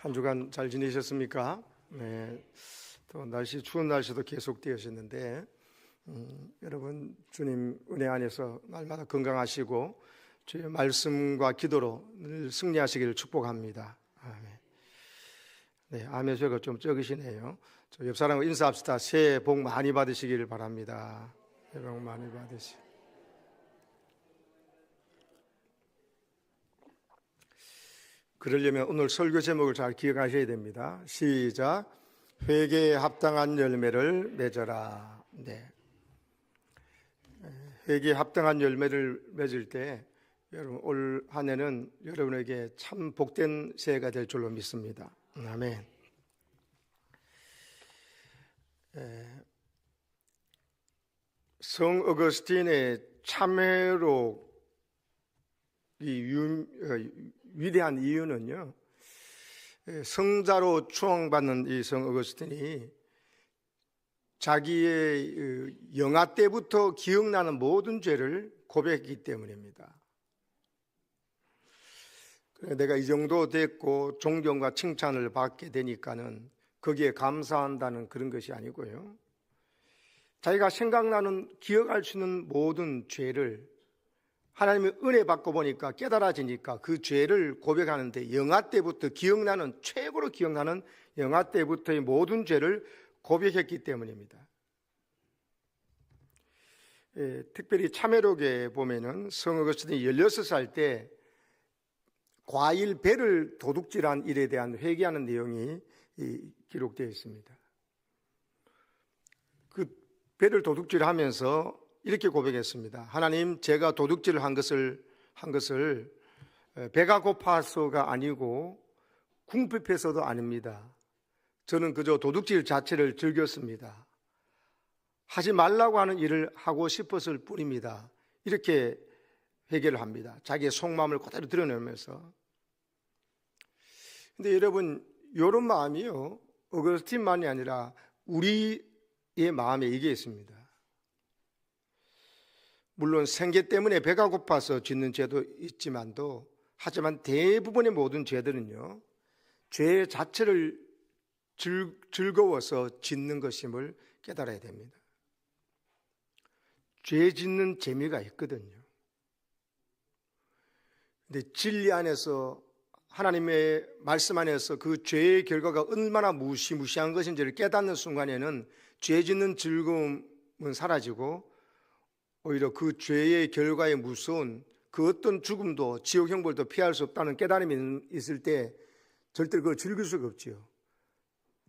한 주간 잘 지내셨습니까? 네, 또 추운 날씨도 계속되었는데 여러분 주님 은혜 안에서 날마다 건강하시고 주의 말씀과 기도로 늘 승리하시기를 축복합니다. 아멘. 네, 아멘 소리가 좀 적으시네요. 저 옆 사람과 인사합시다. 새해 복 많이 받으시기를 바랍니다. 새해 복 많이 받으시기. 그러려면 오늘 설교 제목을 잘 기억하셔야 됩니다. 시작. 회개에 합당한 열매를 맺어라. 네. 회개에 합당한 열매를 맺을 때 여러분 올 한 해는 여러분에게 참 복된 새해가 될 줄로 믿습니다. 아멘. 성 어거스틴의 참회로 위대한 이유는요, 성자로 추앙받는 이 성 어거스틴이 자기의 영아 때부터 기억나는 모든 죄를 고백했기 때문입니다. 내가 이 정도 됐고 존경과 칭찬을 받게 되니까는 거기에 감사한다는 그런 것이 아니고요, 자기가 생각나는 기억할 수 있는 모든 죄를 하나님의 은혜 받고 보니까 깨달아지니까 그 죄를 고백하는데 영아 때부터 기억나는, 최고로 기억나는 영아 때부터의 모든 죄를 고백했기 때문입니다. 특별히 참회록에 보면은 성 어거스틴이 16살 때 과일 배를 도둑질한 일에 대한 회개하는 내용이 기록되어 있습니다. 그 배를 도둑질하면서 이렇게 고백했습니다. 하나님, 제가 도둑질을 한 것을 배가 고파서가 아니고 궁핍해서도 아닙니다. 저는 그저 도둑질 자체를 즐겼습니다. 하지 말라고 하는 일을 하고 싶었을 뿐입니다. 이렇게 회개를 합니다. 자기의 속마음을 그대로 드러내면서. 근데 여러분, 이런 마음이요, 어거스틴만이 아니라 우리의 마음에 이게 있습니다. 물론 생계 때문에 배가 고파서 짓는 죄도 있지만도, 하지만 대부분의 모든 죄들은요, 죄 자체를 즐거워서 짓는 것임을 깨달아야 됩니다. 죄 짓는 재미가 있거든요. 근데 진리 안에서, 하나님의 말씀 안에서 그 죄의 결과가 얼마나 무시무시한 것인지를 깨닫는 순간에는 죄 짓는 즐거움은 사라지고 오히려 그 죄의 결과에 무서운 그 어떤 죽음도, 지옥 형벌도 피할 수 없다는 깨달음이 있을 때 절대로 그걸 즐길 수가 없지요.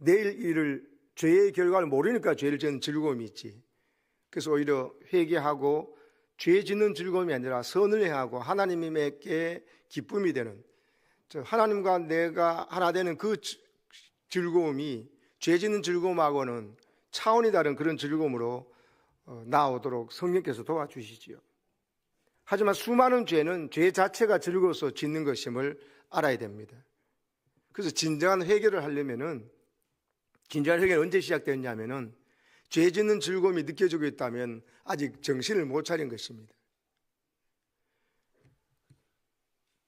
내일 일을, 죄의 결과를 모르니까 죄를 짓는 즐거움이 있지. 그래서 오히려 회개하고 죄 짓는 즐거움이 아니라 선을 행하고 하나님에게 기쁨이 되는, 하나님과 내가 하나 되는 그 즐거움이 죄 짓는 즐거움하고는 차원이 다른 그런 즐거움으로 나오도록 성령께서 도와주시지요. 하지만 수많은 죄는 죄 자체가 즐거워서 짓는 것임을 알아야 됩니다. 그래서 진정한 회개를 하려면은, 진정한 회개는 언제 시작되었냐면은 죄 짓는 즐거움이 느껴지고 있다면 아직 정신을 못 차린 것입니다.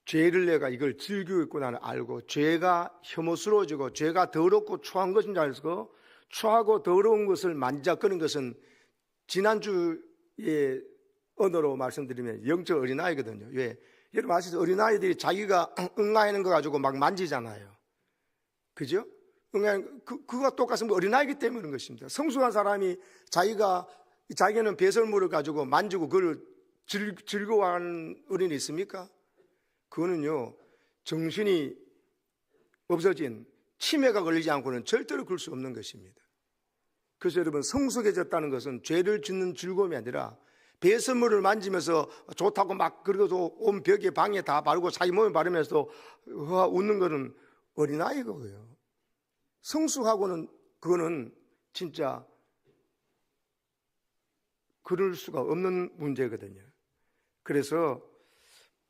죄를 내가 이걸 즐기고 있고 나는 알고, 죄가 혐오스러워지고 죄가 더럽고 추한 것인 줄 알고, 추하고 더러운 것을 만지작거리는 것은 지난주에 언어로 말씀드리면 영적 어린아이거든요. 왜? 여러분 아시죠? 어린아이들이 자기가 응아하는 거 가지고 막 만지잖아요. 그죠? 그거가 똑같은 어린아이기 때문에 그런 것입니다. 성숙한 사람이 자기는 배설물을 가지고 만지고 그걸 즐거워하는 어린이 있습니까? 그거는요, 정신이 없어진, 치매가 걸리지 않고는 절대로 그럴 수 없는 것입니다. 그래서 여러분, 성숙해졌다는 것은 죄를 짓는 즐거움이 아니라 배설물을 만지면서 좋다고 막 그러고도 온 벽에 방에 다 바르고 자기 몸에 바르면서 웃는 거는 어린아이고요. 성숙하고는 그거는 진짜 그럴 수가 없는 문제거든요. 그래서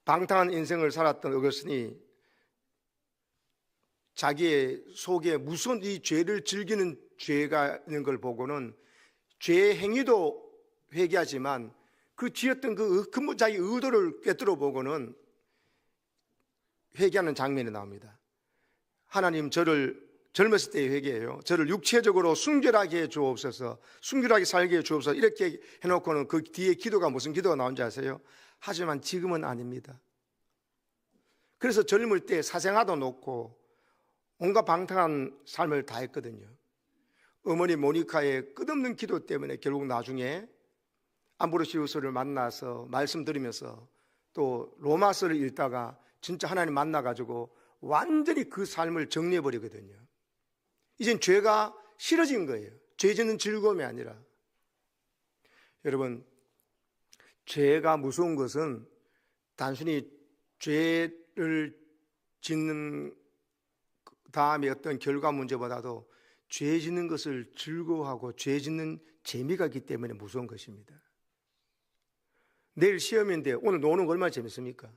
방탕한 인생을 살았던 어거스틴이 자기의 속에 무슨 이 죄를 즐기는 죄가 있는 걸 보고는 죄의 행위도 회개하지만 그 지었던 그 근본 자기 의도를 꿰뚫어 보고는 회개하는 장면이 나옵니다. 하나님 저를 젊었을 때의 회개예요. 저를 육체적으로 순결하게 해 주옵소서, 순결하게 살게 해 주옵소서 이렇게 해놓고는 그 뒤에 기도가 무슨 기도가 나온지 아세요? 하지만 지금은 아닙니다. 그래서 젊을 때 사생아도 놓고 온갖 방탕한 삶을 다 했거든요. 어머니 모니카의 끝없는 기도 때문에 결국 나중에 암브로시우스를 만나서 말씀드리면서 또 로마서를 읽다가 진짜 하나님 만나가지고 완전히 그 삶을 정리해버리거든요. 이젠 죄가 싫어진 거예요. 죄 짓는 즐거움이 아니라. 여러분, 죄가 무서운 것은 단순히 죄를 짓는 다음에 어떤 결과 문제보다도 죄 짓는 것을 즐거워하고 죄 짓는 재미가 있기 때문에 무서운 것입니다. 내일 시험인데 오늘 노는 거 얼마나 재밌습니까?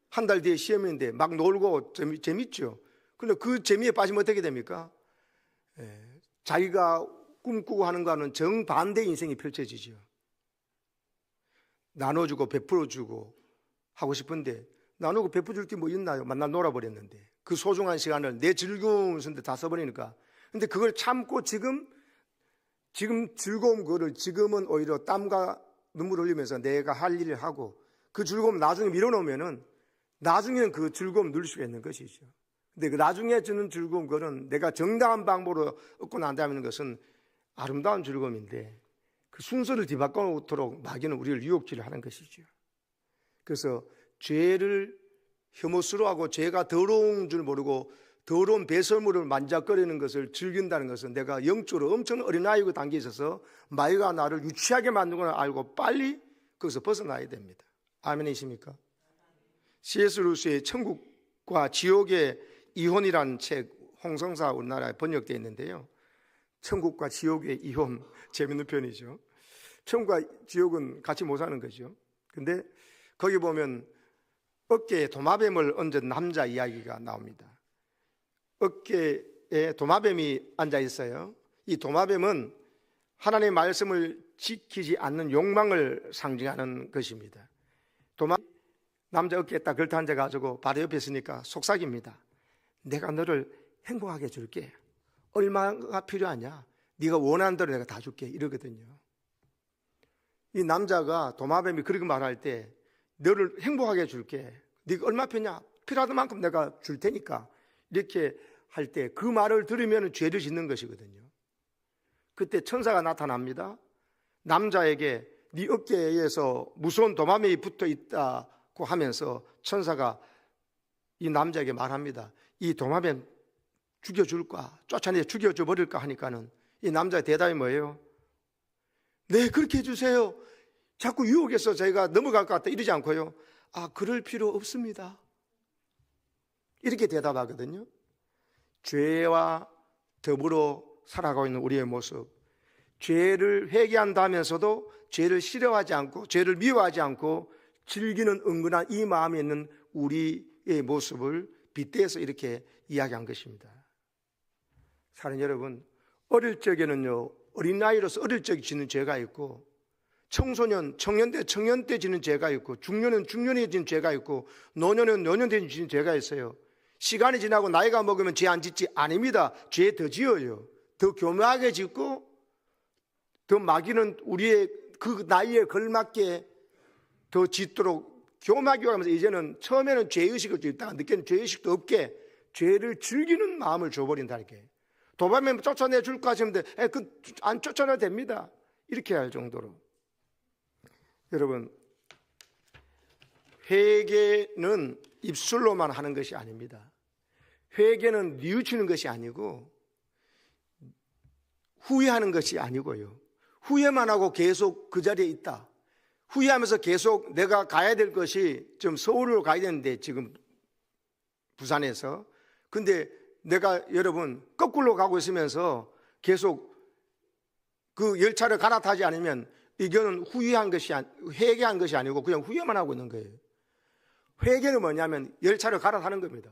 한 달 뒤에 시험인데 막 놀고 재밌죠. 그런데 그 재미에 빠지면 어떻게 됩니까? 자기가 꿈꾸고 하는 거는 정반대의 인생이 펼쳐지죠. 나눠주고 베풀어주고 하고 싶은데 나누고 베풀어줄 게 뭐 있나요? 만나 놀아버렸는데 그 소중한 시간을 내 즐거움 선데 다 써버리니까. 근데 그걸 참고 지금 즐거움 그거를 지금은 오히려 땀과 눈물 흘리면서 내가 할 일을 하고 그 즐거움 나중에 밀어놓으면은 나중에는 그 즐거움 누릴 수가 있는 것이죠. 근데 그 나중에 주는 즐거움 그거는 내가 정당한 방법으로 얻고 난다는 것은 아름다운 즐거움인데 그 순서를 뒤바꿔놓도록 마귀는 우리를 유혹질을 하는 것이죠. 그래서 죄를 혐오스러워하고 죄가 더러운 줄 모르고 더러운 배설물을 만작거리는 것을 즐긴다는 것은 내가 영적으로 엄청 어린아이고 단계에 있어서 마귀가 나를 유치하게 만드는 걸 알고 빨리 거기서 벗어나야 됩니다. 아멘이십니까? C.S. 루스의 천국과 지옥의 이혼이라는 책 홍성사 우리나라에 번역되어 있는데요. 천국과 지옥의 이혼, 재밌는 표현이죠. 천국과 지옥은 같이 못 사는 거죠. 근데 거기 보면 어깨에 도마뱀을 얹은 남자 이야기가 나옵니다. 어깨에 도마뱀이 앉아 있어요. 이 도마뱀은 하나님의 말씀을 지키지 않는 욕망을 상징하는 것입니다. 남자 어깨에 딱 걸터 앉아가지고 바로 옆에 있으니까 속삭입니다. 내가 너를 행복하게 해줄게. 얼마가 필요하냐? 네가 원하는 대로 내가 다 줄게. 이러거든요. 이 남자가 도마뱀이 그렇게 말할 때 너를 행복하게 해줄게. 네가 얼마 필요하던 만큼 내가 줄 테니까. 이렇게 할 때 그 말을 들으면 죄를 짓는 것이거든요. 그때 천사가 나타납니다. 남자에게 네 어깨에서 무서운 도마뱀이 붙어 있다고 하면서 천사가 이 남자에게 말합니다. 이 도마뱀 죽여줄까? 쫓아내 죽여줘 버릴까? 하니까는 이 남자의 대답이 뭐예요? 네, 그렇게 해주세요. 자꾸 유혹해서 저희가 넘어갈 것 같다 이러지 않고요. 아, 그럴 필요 없습니다. 이렇게 대답하거든요. 죄와 더불어 살아가고 있는 우리의 모습, 죄를 회개한다면서도 죄를 싫어하지 않고 죄를 미워하지 않고 즐기는 은근한 이 마음에 있는 우리의 모습을 빗대서 이렇게 이야기한 것입니다. 사랑하는 여러분, 어릴 적에는요, 어린아이로서 어릴 적에 짓는 죄가 있고, 청소년, 청년 때 짓는 죄가 있고, 중년은 중년에 짓는 죄가 있고, 노년은 노년 때 짓는 죄가 있어요. 시간이 지나고 나이가 먹으면 죄 안 짓지? 아닙니다. 죄 더 지어요. 더 교묘하게 짓고 더 마귀는 우리의 그 나이에 걸맞게 더 짓도록 교묘하게 하면서 이제는 처음에는 죄의식을 있다가 늦게는 죄의식도 없게 죄를 즐기는 마음을 줘버린다는 게. 도마뱀 쫓아내 줄까 하시는데 안 쫓아내도 됩니다. 이렇게 할 정도로. 여러분, 회개는 입술로만 하는 것이 아닙니다. 회개는 뉘우치는 것이 아니고 후회하는 것이 아니고요. 후회만 하고 계속 그 자리에 있다. 후회하면서 계속 내가 가야 될 것이 좀 서울로 가야 되는데 지금 부산에서. 근데 내가 여러분 거꾸로 가고 있으면서 계속 그 열차를 갈아타지 않으면 이거는 회개한 것이 아니고 그냥 후회만 하고 있는 거예요. 회개는 뭐냐면 열차를 갈아타는 겁니다.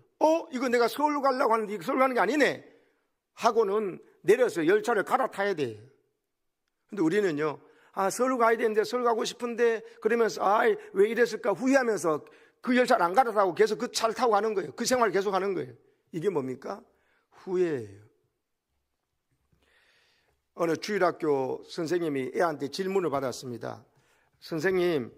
이거 내가 서울로 가려고 하는데 이거 서울 가는 게 아니네 하고는 내려서 열차를 갈아타야 돼요. 근데 우리는요, 서울 가야 되는데 서울 가고 싶은데 그러면서 왜 이랬을까 후회하면서 그 열차를 안 갈아타고 계속 그 차를 타고 가는 거예요. 그 생활을 계속 하는 거예요. 이게 뭡니까? 후회예요. 어느 주일학교 선생님이 애한테 질문을 받았습니다. 선생님,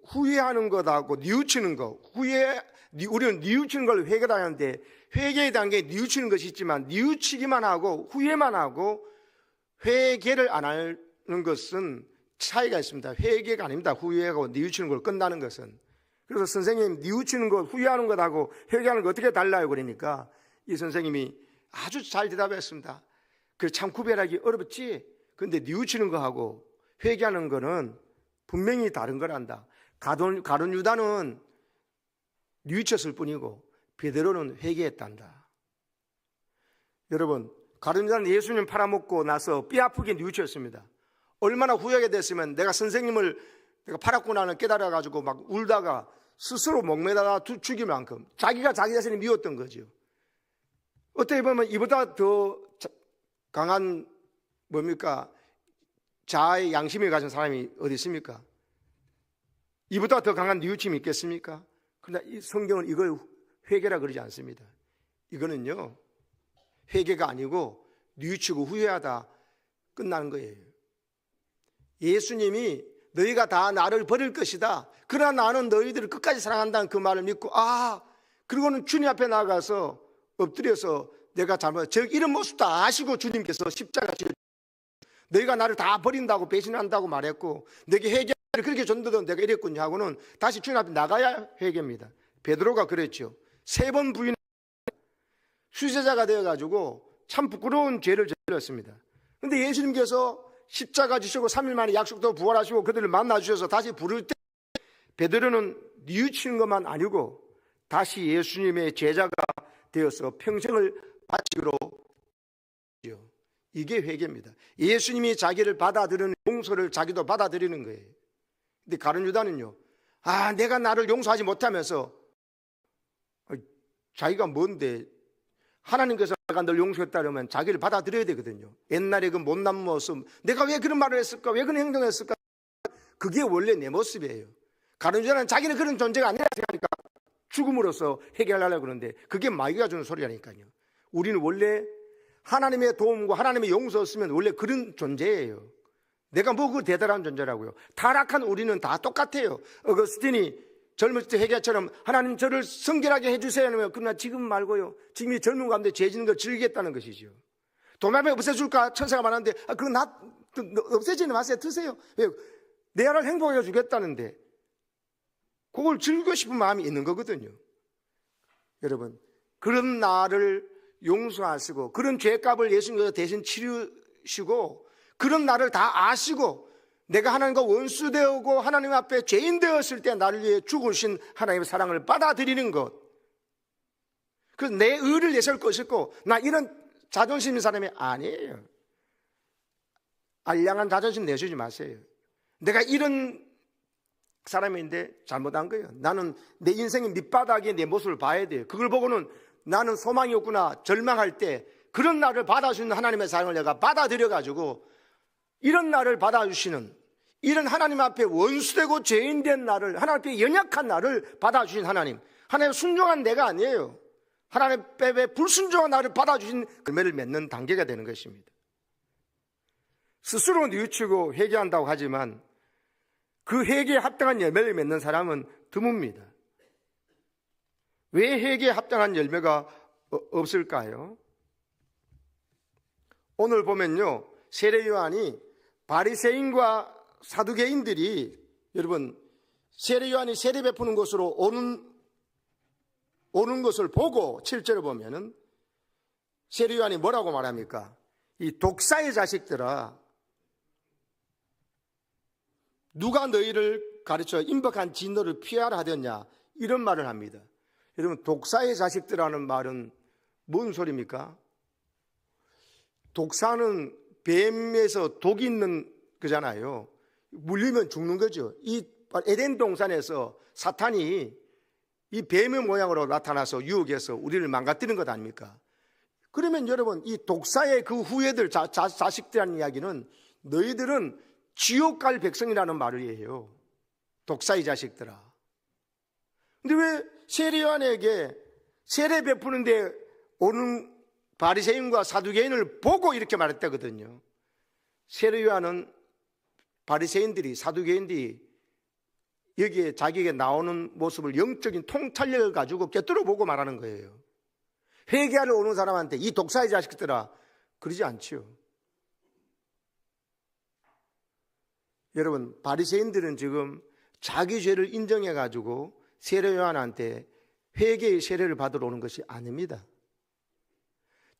후회하는 것하고 뉘우치는 것, 우리는 뉘우치는 걸 회개하는데 회개의 단계에 뉘우치는 것이 있지만 뉘우치기만 하고 후회만 하고 회개를 안 하는 것은 차이가 있습니다. 회개가 아닙니다. 후회하고 뉘우치는 걸 끝나는 것은. 그래서 선생님, 뉘우치는 것, 후회하는 것하고 회개하는 것 어떻게 달라요? 그러니까 이 선생님이 아주 잘 대답했습니다. 그 참 구별하기 어렵지. 근데 뉘우치는 거하고 회개하는 거는 분명히 다른 거란다. 가룟 유다는 뉘우쳤을 뿐이고 베드로는 회개했단다. 여러분, 가룟 유다는 예수님 팔아먹고 나서 뼈 아프게 뉘우쳤습니다. 얼마나 후회하게 됐으면 내가 선생님을 내가 팔았구나는 깨달아가지고 막 울다가 스스로 목매다가 죽일 만큼 자기가 자기 자신을 미웠던 거죠. 어떻게 보면 이보다 더 강한 뭡니까? 자아의 양심을 가진 사람이 어디 있습니까? 이보다 더 강한 뉘우침이 있겠습니까? 그러나 이 성경은 이걸 회개라 그러지 않습니다. 이거는요, 회개가 아니고 뉘우치고 후회하다 끝나는 거예요. 예수님이 너희가 다 나를 버릴 것이다. 그러나 나는 너희들을 끝까지 사랑한다는 그 말을 믿고 그리고는 주님 앞에 나가서 엎드려서 내가 이런 모습 다 아시고 주님께서 십자가 지고 너희가 나를 다 버린다고 배신한다고 말했고 내게 회개를 그렇게 전도도 내가 이랬군요 하고는 다시 주님 앞에 나가야 회개입니다. 베드로가 그랬죠. 3번 부인 수제자가 되어가지고 참 부끄러운 죄를 저질렀습니다. 그런데 예수님께서 십자가 지시고 3일 만에 약속도 부활하시고 그들을 만나주셔서 다시 부를 때 베드로는 뉘우치는 것만 아니고 다시 예수님의 제자가 되어서 평생을 바치기로 했죠. 이게 회개입니다. 예수님이 자기를 받아들이는 용서를 자기도 받아들이는 거예요. 근데 가룟 유다는요, 내가 나를 용서하지 못하면서 자기가 뭔데 하나님께서 내가 널 용서했다 그러면 자기를 받아들여야 되거든요. 옛날에 그 못난 모습, 내가 왜 그런 말을 했을까? 왜 그런 행동을 했을까? 그게 원래 내 모습이에요. 가룟 유다는 자기는 그런 존재가 아니라 생각하니까 죽음으로써 해결하려고 그러는데 그게 마귀가 주는 소리라니까요. 우리는 원래 하나님의 도움과 하나님의 용서 없으면 원래 그런 존재예요. 내가 뭐 그 대단한 존재라고요. 타락한 우리는 다 똑같아요. 어거스틴이 젊을 때 회개처럼 하나님 저를 성결하게 해주세요 하면 그러나 지금 말고요. 지금 이 젊은 가운데 죄 짓는 걸 즐기겠다는 것이죠. 도마뱀 없애줄까? 천사가 말하는데 그건 없애지는 마세요. 드세요. 왜? 내 아를 행복하게 주겠다는데 그걸 즐기고 싶은 마음이 있는 거거든요. 여러분, 그런 나를 용서하시고 그런 죄값을 예수님께서 대신 치르시고 그런 나를 다 아시고 내가 하나님과 원수 되었고 하나님 앞에 죄인 되었을 때 나를 위해 죽으신 하나님의 사랑을 받아들이는 것. 그래서 내 의를 내세울 것이고 나 이런 자존심 있는 사람이 아니에요. 알량한 자존심 내주지 마세요. 내가 이런 사람인데 잘못한 거예요. 나는 내 인생의 밑바닥에 내 모습을 봐야 돼요. 그걸 보고는 나는 소망이 없구나 절망할 때 그런 나를 받아주는 하나님의 사랑을 내가 받아들여가지고 이런 나를 받아주시는 이런 하나님 앞에 원수되고 죄인된 나를 하나님 앞에 연약한 나를 받아주신 하나님 순종한 내가 아니에요. 하나님 앞에 불순종한 나를 받아주신 열매를 맺는 단계가 되는 것입니다. 스스로 뉘우치고 회개한다고 하지만 그 회개에 합당한 열매를 맺는 사람은 드뭅니다. 왜 회개에 합당한 열매가 없을까요? 오늘 보면요, 세례 요한이 바리새인과 사두개인들이 여러분 세례 요한이 세례 베푸는 곳으로 오는 것을 보고 7절을 보면은 세례 요한이 뭐라고 말합니까? 이 독사의 자식들아, 누가 너희를 가르쳐 임박한 진노를 피하라 하였냐, 이런 말을 합니다. 여러분, 독사의 자식들이라는 말은 뭔 소리입니까? 독사는 뱀에서 독이 있는 거잖아요. 물리면 죽는 거죠. 이 에덴 동산에서 사탄이 이 뱀의 모양으로 나타나서 유혹해서 우리를 망가뜨리는 것 아닙니까? 그러면 여러분, 이 독사의 그 후예들, 자식들이라는 이야기는 너희들은 지옥 갈 백성이라는 말을 해요. 독사의 자식들아. 근데 왜 세례 요한에게 세례 베푸는데 오는 바리새인과 사두개인을 보고 이렇게 말했다거든요. 세례 요한은 바리새인들이, 사두개인들이 여기에 자기에게 나오는 모습을 영적인 통찰력을 가지고 꿰뚫어 보고 말하는 거예요. 회개하러 오는 사람한테 이 독사의 자식들아 그러지 않지요. 여러분, 바리새인들은 지금 자기 죄를 인정해 가지고 세례 요한한테 회개의 세례를 받으러 오는 것이 아닙니다.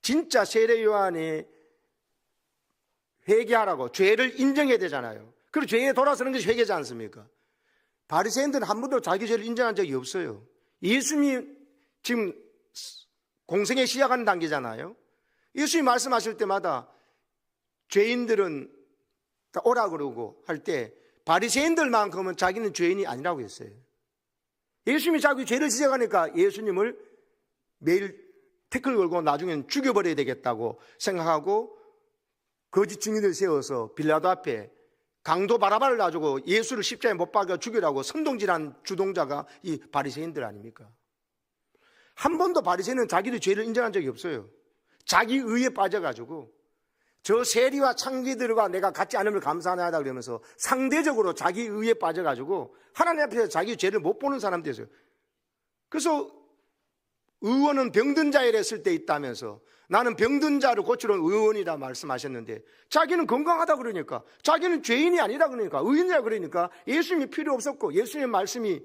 진짜 세례 요한이 회개하라고 죄를 인정해야 되잖아요. 그리고 죄에 돌아서는 것이 회개지 않습니까? 바리새인들은 한 번도 자기 죄를 인정한 적이 없어요. 예수님이 지금 공생에 시작하는 단계잖아요. 예수님이 말씀하실 때마다 죄인들은 다 오라 그러고 할 때 바리새인들만큼은 자기는 죄인이 아니라고 했어요. 예수님이 자기 죄를 지적하니까 예수님을 매일 태클 걸고 나중에는 죽여버려야 되겠다고 생각하고 거짓 증인을 세워서 빌라도 앞에 강도 바라바를 놔주고 예수를 십자가에 못 박아 죽이라고 선동질한 주동자가 이 바리새인들 아닙니까? 한 번도 바리새인은 자기의 죄를 인정한 적이 없어요. 자기 의에 빠져가지고 저 세리와 창기들과 내가 같지 않음을 감사하다 그러면서 상대적으로 자기 의에 빠져가지고 하나님 앞에서 자기 죄를 못 보는 사람들이었어요. 그래서 의원은 병든 자에 했을 때 있다면서 나는 병든 자를 고치러 온 의원이라 말씀하셨는데 자기는 건강하다 그러니까, 자기는 죄인이 아니다 그러니까, 의인이라 그러니까 예수님이 필요 없었고 예수님의 말씀이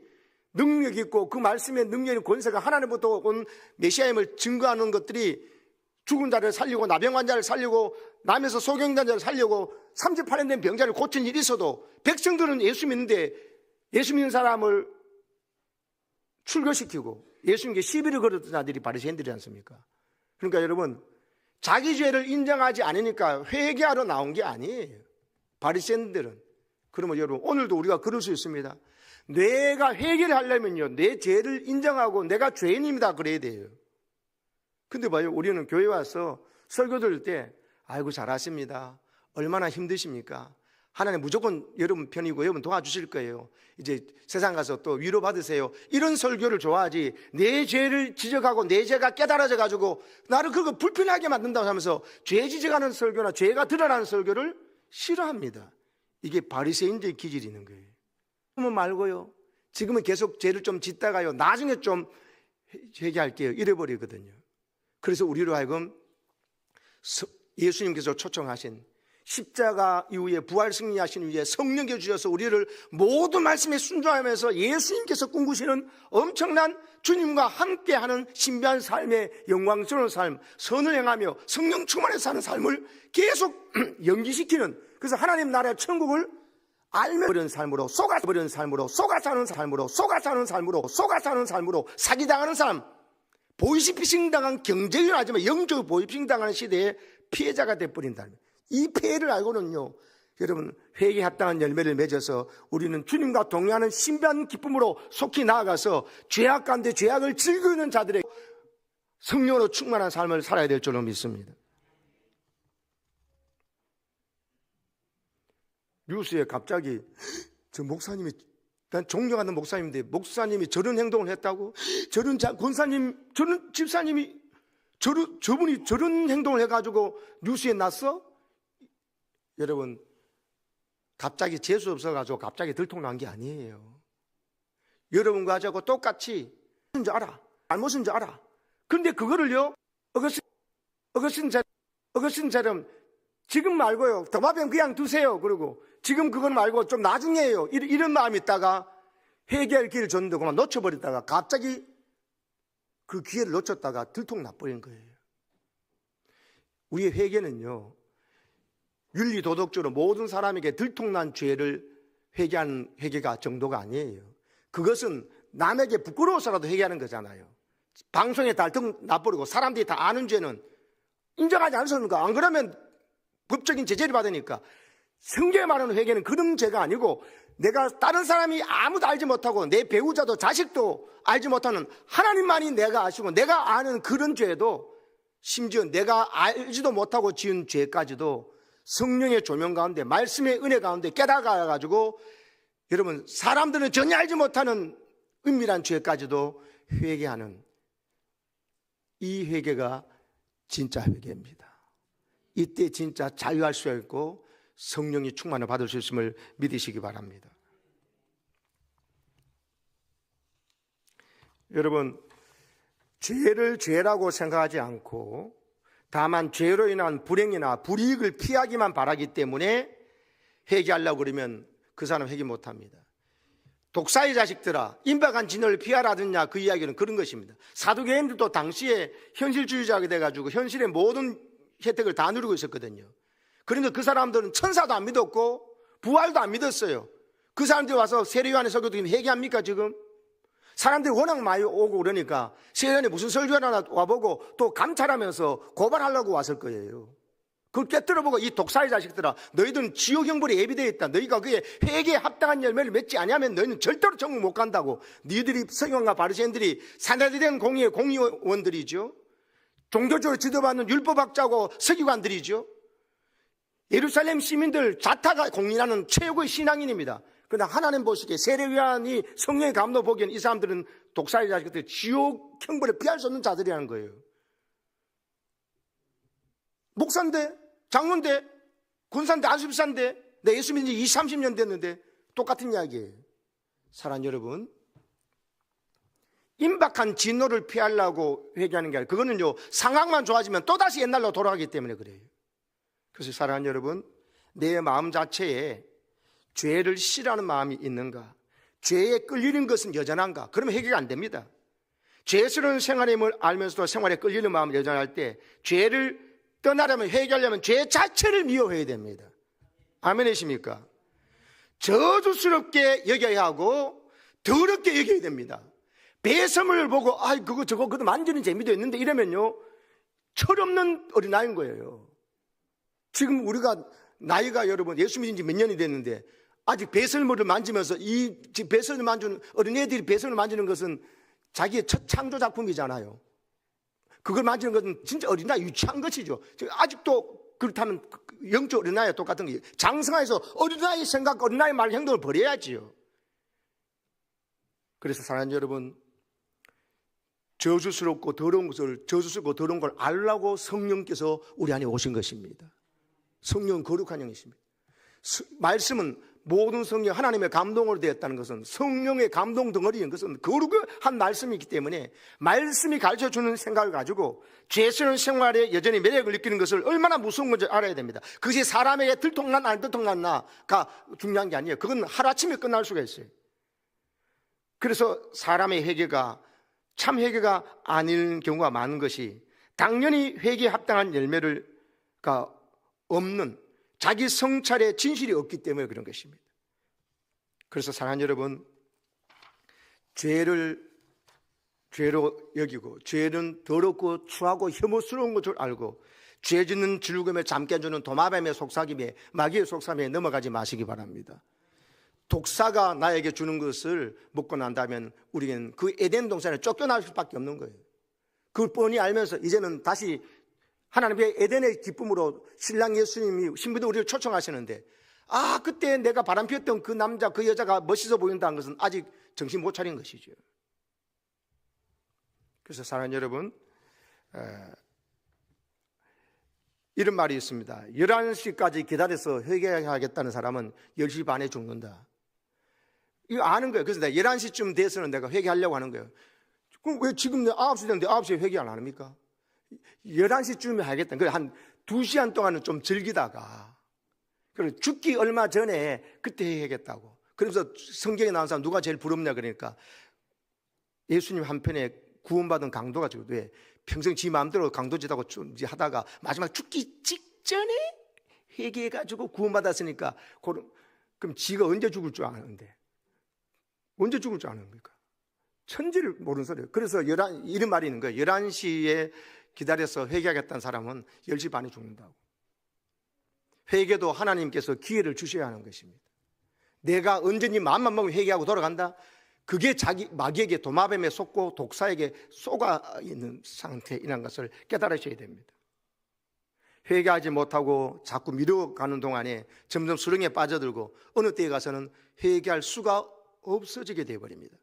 능력 있고 그 말씀의 능력의 권세가 하나님부터 온 메시아임을 증거하는 것들이 죽은 자를 살리고 나병 환자를 살리고 남에서 소경자를 살리고 38년 된 병자를 고친 일이 있어도 백성들은 예수 믿는데 예수 믿는 사람을 출교시키고 예수님께 시비를 걸었던 자들이 바리새인들이지 않습니까? 그러니까 여러분, 자기 죄를 인정하지 않으니까 회개하러 나온 게 아니에요. 바리새인들은. 그러면 여러분, 오늘도 우리가 그럴 수 있습니다. 내가 회개를 하려면요, 내 죄를 인정하고 내가 죄인입니다 그래야 돼요. 근데 봐요, 우리는 교회 와서 설교 들을 때 아이고 잘하십니다, 얼마나 힘드십니까, 하나님 무조건 여러분 편이고 여러분 도와주실 거예요, 이제 세상 가서 또 위로받으세요, 이런 설교를 좋아하지 내 죄를 지적하고 내 죄가 깨달아져 가지고 나를 그거 불편하게 만든다고 하면서 죄 지적하는 설교나 죄가 드러나는 설교를 싫어합니다. 이게 바리새인들의 기질이 있는 거예요. 그러면 말고요, 지금은 계속 죄를 좀 짓다가요 나중에 좀 회개할게요 이래버리거든요. 그래서 우리로 하여금 예수님께서 초청하신 십자가 이후에 부활 승리하신 후에 성령께 주셔서 우리를 모든 말씀에 순종하면서 예수님께서 꿈꾸시는 엄청난 주님과 함께하는 신비한 삶의 영광스러운 삶, 선을 행하며 성령 충만해서 사는 삶을 계속 연기시키는, 그래서 하나님 나라의 천국을 알며 버리는 삶으로, 속아버리는 삶으로, 속아사는 삶으로, 속아사는 삶으로, 속아사는 삶으로 사기당하는 삶, 보이스피싱 당한 경제인 하지만 영적 보이스피싱 당하는 시대에 피해자가 돼버린다. 이 피해를 알고는요, 여러분 회개에 합당한 열매를 맺어서 우리는 주님과 동행하는 신비한 기쁨으로 속히 나아가서 죄악 가운데 죄악을 즐기는 자들의 성령으로 충만한 삶을 살아야 될 줄로 믿습니다. 뉴스에 갑자기 저 목사님이, 난 존경하는 목사님인데 목사님이 저런 행동을 했다고, 저런 권사님, 저런 집사님이 저분이 저런 행동을 해가지고 뉴스에 났어? 여러분, 갑자기 재수 없어가지고 갑자기 들통난 게 아니에요. 여러분과 저하고 똑같이 잘못인 줄 알아, 잘못인 줄 알아. 그런데 그거를요 어거스틴처럼 지금 말고요, 더마뱀 그냥 두세요, 그러고 지금 그건 말고 좀 나중에요, 이런 마음이 있다가 회개할 기회를 줬는데 그만 놓쳐버렸다가 갑자기 그 기회를 놓쳤다가 들통나버린 거예요. 우리의 회개는요, 윤리도덕적으로 모든 사람에게 들통난 죄를 회개하는 회개가 정도가 아니에요. 그것은 남에게 부끄러워서라도 회개하는 거잖아요. 방송에 달통 나버리고 사람들이 다 아는 죄는 인정하지 않습니까? 안 그러면 법적인 제재를 받으니까. 성경에 말하는 회개는 그런 죄가 아니고, 내가 다른 사람이 아무도 알지 못하고 내 배우자도 자식도 알지 못하는 하나님만이 내가 아시고 내가 아는 그런 죄도, 심지어 내가 알지도 못하고 지은 죄까지도 성령의 조명 가운데 말씀의 은혜 가운데 깨달아가지고, 여러분 사람들은 전혀 알지 못하는 은밀한 죄까지도 회개하는 이 회개가 진짜 회개입니다. 이때 진짜 자유할 수 있고 성령이 충만을 받을 수 있음을 믿으시기 바랍니다. 여러분, 죄를 죄라고 생각하지 않고 다만 죄로 인한 불행이나 불이익을 피하기만 바라기 때문에 회개하려고 그러면 그 사람 회개 못합니다. 독사의 자식들아 임박한 진노를 피하라느냐, 그 이야기는 그런 것입니다. 사두개인들도 당시에 현실주의자가 돼가지고 현실의 모든 혜택을 다 누리고 있었거든요. 그런데 그 사람들은 천사도 안 믿었고 부활도 안 믿었어요. 그 사람들이 와서 세례요한의 설교도 회개합니까? 지금 사람들이 워낙 많이 오고 그러니까 세례요한이 무슨 설교하나 와보고 또 감찰하면서 고발하려고 왔을 거예요. 그걸 깨뜨려보고 이 독사의 자식들아, 너희들은 지옥 형벌이 예비되어 있다. 너희가 그게 회개에 합당한 열매를 맺지 아니하면 너희는 절대로 천국 못 간다고. 너희들이 서기관과 바리새인들이 사내들된 공의의 공의원들이죠. 종교적으로 지도받는 율법학자고 서기관들이죠. 예루살렘 시민들 자타가 공인하는 최고의 신앙인입니다. 그러나 하나님 보시기에 세례요한이 성령의 감도 보기에는 이 사람들은 독사의 자식들, 지옥 형벌을 피할 수 없는 자들이라는 거예요. 목사인데, 장로인데, 군사인데, 안수비사인데, 내 예수 믿은 지 20, 30년 됐는데 똑같은 이야기예요. 사랑하는 여러분, 임박한 진노를 피하려고 회개하는 게 아니라 그거는요, 상황만 좋아지면 또다시 옛날로 돌아가기 때문에 그래요. 그래서 사랑하는 여러분, 내 마음 자체에 죄를 싫어하는 마음이 있는가, 죄에 끌리는 것은 여전한가, 그러면 해결이 안 됩니다. 죄스러운 생활임을 알면서도 생활에 끌리는 마음을 여전할 때 죄를 떠나려면, 회개하려면 죄 자체를 미워해야 됩니다. 아멘이십니까? 저주스럽게 여겨야 하고 더럽게 여겨야 됩니다. 배설물을 보고 그거 저거 그거 만지는 재미도 있는데 이러면요, 철없는 어린아이인 거예요. 지금 우리가 나이가 여러분 예수 믿은 지 몇 년이 됐는데 아직 배설물을 만지면서 이 배설을 만지는 어린애들이 배설을 만지는 것은 자기의 첫 창조 작품이잖아요. 그걸 만지는 것은 진짜 어린아이 유치한 것이죠. 아직도 그렇다면 영적 어린아이와 똑같은 거예요. 장성화해서 어린아이 생각, 어린아이 말, 행동을 버려야지요. 그래서 사랑하는 여러분, 저주스럽고 더러운 걸 알라고 성령께서 우리 안에 오신 것입니다. 성령은 거룩한 영이십니다. 말씀은 모든 성령 하나님의 감동으로 되었다는 것은 성령의 감동 덩어리인 것은 거룩한 말씀이기 때문에 말씀이 가르쳐주는 생각을 가지고 죄스러운 생활에 여전히 매력을 느끼는 것을 얼마나 무서운 건지 알아야 됩니다. 그것이 사람에게 들통났나 안 들통났나가 중요한 게 아니에요. 그건 하루아침에 끝날 수가 있어요. 그래서 사람의 회개가 참 회개가 아닌 경우가 많은 것이 당연히 회개에 합당한 열매가 없는 자기 성찰의 진실이 없기 때문에 그런 것입니다. 그래서 사랑하는 여러분, 죄로 여기고 죄는 더럽고 추하고 혐오스러운 것을 알고 죄 짓는 즐거움에 잠 깨주는 도마뱀의 속삭임에 마귀의 속삭임에 넘어가지 마시기 바랍니다. 독사가 나에게 주는 것을 먹고 난다면 우리는 그 에덴 동산에 쫓겨날 수밖에 없는 거예요. 그걸 뻔히 알면서 이제는 다시 하나님의 에덴의 기쁨으로 신랑 예수님이 신부도 우리를 초청하시는데 그때 내가 바람피웠던 그 남자 그 여자가 멋있어 보인다는 것은 아직 정신 못 차린 것이죠. 그래서 사랑하는 여러분, 이런 말이 있습니다. 11시까지 기다려서 회개하겠다는 사람은 10시 반에 죽는다. 이거 아는 거예요. 그래서 내가 11시쯤 돼서는 내가 회개하려고 하는 거예요. 그럼 왜 지금 9시 됐는데 9시에 회개 안 합니까? 11시쯤에 하겠다. 그래, 한 2시간 동안은 좀 즐기다가, 그리고 죽기 얼마 전에 그때 해야겠다고. 그래서 성경에 나온 사람 누가 제일 부럽냐 그러니까 예수님 한편에 구원받은 강도가 지금 왜 평생 지 마음대로 강도짓하고 좀 하다가 마지막 죽기 직전에 회개해가지고 구원받았으니까 그럼 지가 언제 죽을 줄 아는데 언제 죽을 줄 아는 겁니까? 천지를 모르는 소리예요. 그래서 이런 말이 있는 거예요. 11시에 기다려서 회개하겠다는 사람은 10시 반에 죽는다고. 회개도 하나님께서 기회를 주셔야 하는 것입니다. 내가 언제니 마음만 먹으면 회개하고 돌아간다? 그게 마귀에게 도마뱀에 속고 독사에게 쏘가 있는 상태이라는 것을 깨달으셔야 됩니다. 회개하지 못하고 자꾸 미뤄가는 동안에 점점 수렁에 빠져들고 어느 때에 가서는 회개할 수가 없어지게 되어버립니다.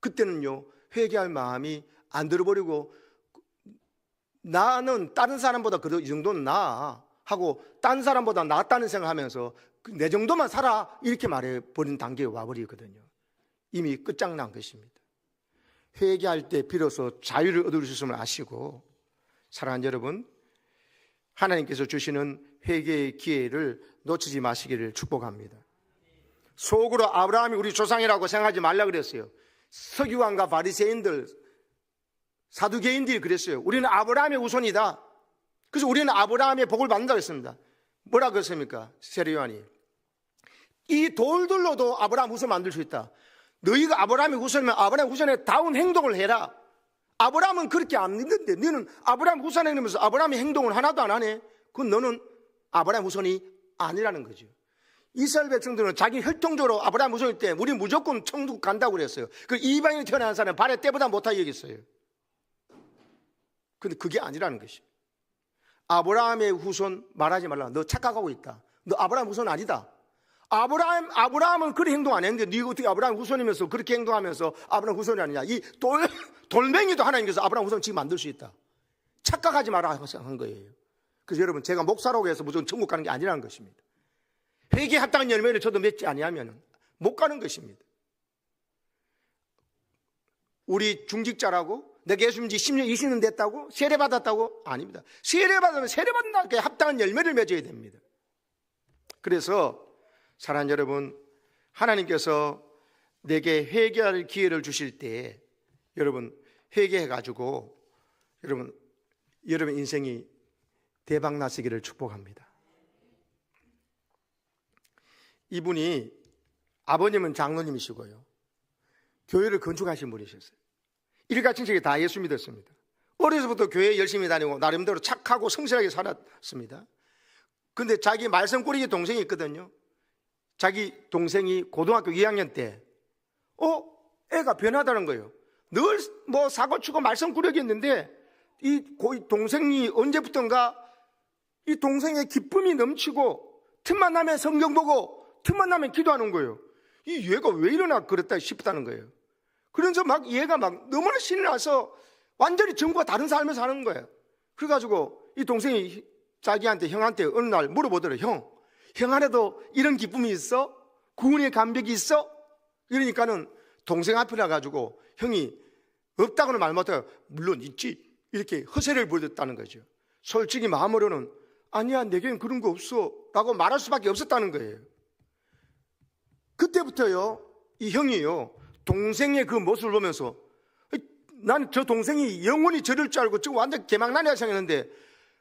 그때는요, 회개할 마음이 안 들어버리고 나는 다른 사람보다 그래도 이 정도는 나아 하고 딴 사람보다 낫다는 생각하면서 내 정도만 살아 이렇게 말해버린 단계에 와버리거든요. 이미 끝장난 것입니다. 회개할 때 비로소 자유를 얻을 수 있음을 아시고, 사랑하는 여러분, 하나님께서 주시는 회개의 기회를 놓치지 마시기를 축복합니다. 속으로 아브라함이 우리 조상이라고 생각하지 말라 그랬어요. 서기관과 바리새인들, 사두개인들이 그랬어요. 우리는 아브라함의 후손이다. 그래서 우리는 아브라함의 복을 받는다고 했습니다. 뭐라 그랬습니까? 세례요한이 이 돌들로도 아브라함 후손 만들 수 있다. 너희가 아브라함의 후손이면 아브라함 후손에 다운 행동을 해라. 아브라함은 그렇게 안 믿는데 너는 아브라함 후손 행동하면서 아브라함의 행동을 하나도 안 하네. 그건 너는 아브라함 후손이 아니라는 거죠. 이스라엘 백성들은 자기 혈통적으로 아브라함 후손일 때 우리 무조건 천국 간다고 그랬어요. 그 이방인이 태어난 사람은 발에 때보다 못하게 여겼어요. 근데 그게 아니라는 것이죠. 아브라함의 후손 말하지 말라. 너 착각하고 있다. 너 아브라함 후손 아니다. 아브라함은 그렇게 행동 안 했는데 네가 어떻게 아브라함 후손이면서 그렇게 행동하면서 아브라함 후손이 아니냐. 이 돌멩이도 하나님께서 아브라함 후손 지금 만들 수 있다. 착각하지 마라 한 거예요. 그래서 여러분, 제가 목사라고 해서 무조건 천국 가는 게 아니라는 것입니다. 회개에 합당한 열매를 저도 맺지 아니하면 못 가는 것입니다. 우리 중직자라고 내가 예수 믿은 지 10년, 20년 됐다고? 세례받았다고? 아닙니다. 세례받으면 세례받는 게 합당한 열매를 맺어야 됩니다. 그래서 사랑하는 여러분, 하나님께서 내게 회개할 기회를 주실 때 여러분 회개해가지고 여러분 인생이 대박 나시기를 축복합니다. 이분이 아버님은 장로님이시고요, 교회를 건축하신 분이셨어요. 일가 친척이 다 예수 믿었습니다. 어려서부터 교회 열심히 다니고 나름대로 착하고 성실하게 살았습니다. 근데 자기 말썽 꾸리기 동생이 있거든요. 자기 동생이 고등학교 2학년 때 애가 변하다는 거예요. 늘 뭐 사고치고 말썽 꾸리기 했는데 이 동생이 언제부턴가 이 동생의 기쁨이 넘치고 틈만 나면 성경 보고 틈만 나면 기도하는 거예요. 이 얘가 왜 이러나 그랬다 싶다는 거예요. 그러면서 막 얘가 막 너무나 신이 나서 완전히 전과 다른 삶을 사는 거예요. 그래가지고 이 동생이 자기한테, 형한테 어느 날 물어보더래요. 형 안에도 이런 기쁨이 있어? 구원의 감격이 있어? 이러니까는 동생 앞이라 가지고 형이 없다고는 말 못해요. 물론 있지. 이렇게 허세를 부렸다는 거죠. 솔직히 마음으로는 아니야, 내겐 그런 거 없어 라고 말할 수밖에 없었다는 거예요. 그때부터요, 이 형이요, 동생의 그 모습을 보면서 난 저 동생이 영원히 저럴 줄 알고 지금 완전 개망난이라 생각했는데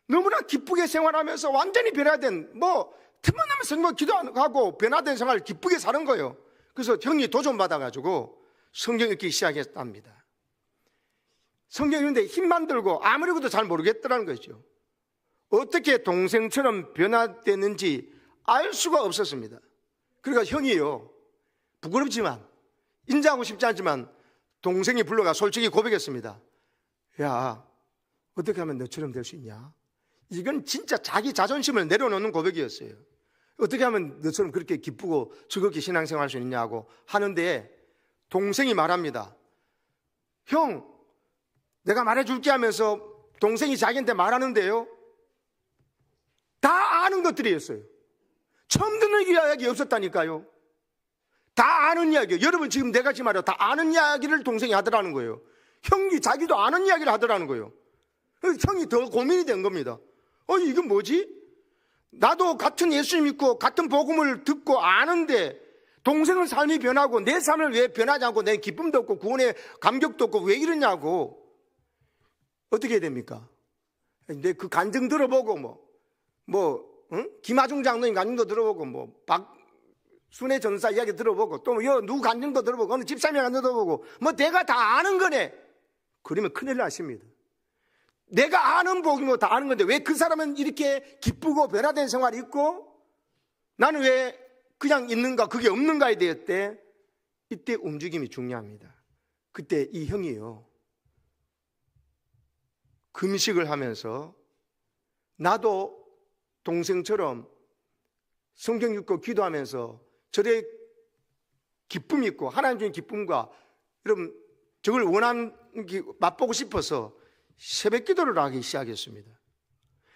너무나 기쁘게 생활하면서 완전히 변화된, 틈만 나면 성경 기도하고 변화된 생활을 기쁘게 사는 거예요. 그래서 형이 도전 받아가지고 성경 읽기 시작했답니다. 성경 읽는데 힘만 들고 아무리도 잘 모르겠더라는 거죠. 어떻게 동생처럼 변화됐는지 알 수가 없었습니다. 그러니까 형이요, 부끄럽지만 인정하고 싶지 않지만 동생이 불러가 솔직히 고백했습니다. 야, 어떻게 하면 너처럼 될 수 있냐? 이건 진짜 자기 자존심을 내려놓는 고백이었어요. 어떻게 하면 너처럼 그렇게 기쁘고 즐겁게 신앙생활 할 수 있냐고 하는데 동생이 말합니다. 형, 내가 말해줄게 하면서 동생이 자기한테 말하는데요, 다 아는 것들이었어요. 처음 듣는 이야기 없었다니까요. 다 아는 이야기예요. 여러분 지금 내가 지금 말해요, 다 아는 이야기를 동생이 하더라는 거예요. 형이 자기도 아는 이야기를 하더라는 거예요. 형이 더 고민이 된 겁니다. 이건 뭐지? 나도 같은 예수 믿고 같은 복음을 듣고 아는데 동생은 삶이 변하고 내 삶을 왜 변하지 않고 내 기쁨도 없고 구원의 감격도 없고 왜 이러냐고. 어떻게 해야 됩니까? 내 그 간증 들어보고 김하중 장로님 간증도 들어보고 박순애 전사 이야기 들어보고 또 누구 간증도 들어보고 어느 집사님 간증도 들어보고 내가 다 아는 거네. 그러면 큰일 나십니다. 내가 아는 복이면 다 아는 건데 왜 그 사람은 이렇게 기쁘고 변화된 생활이 있고 나는 왜 그냥 있는가, 그게 없는가에 대해 이때 움직임이 중요합니다. 그때 이 형이요, 금식을 하면서 나도 동생처럼 성경 읽고 기도하면서 저의 기쁨이 있고 하나님 주신 기쁨과 여러분 저걸 맛보고 싶어서 새벽 기도를 하기 시작했습니다.